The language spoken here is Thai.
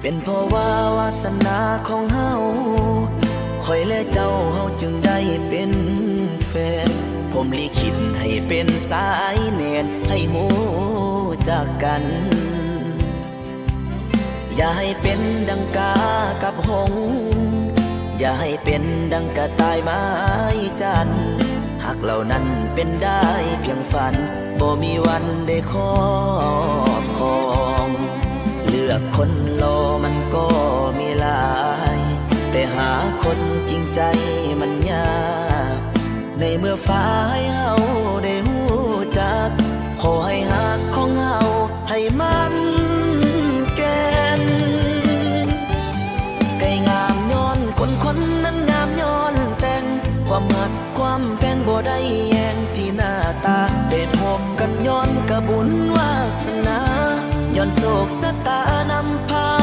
เป็นเพราะว่าวาสนาของเฮาคอยและเจ้าเฮาจึงได้เป็นแฟนผมลิขิตให้เป็นสายแนนให้หูจากกันอย่าให้เป็นดังกากับหงส์อย่าให้เป็นดังกระต่ายไม้จันทร์หากเหล่านั้นเป็นได้เพียงฝันบ่มีวันได้ครอบครองเลือกคนรอมันก็มีหลายแต่หาคนจริงใจมันยากในเมื่อฟ้าให้เฮาได้หูจักขอให้หักของเฮาให้มันแก่นไก่งามย้อนคนนั้นงามย้อนแต่งความหักความแพงบ่ได้แย่งที่หน้าตาได้พบกันย้อนกะบุญวาสนาย้อนโศกสตานำพา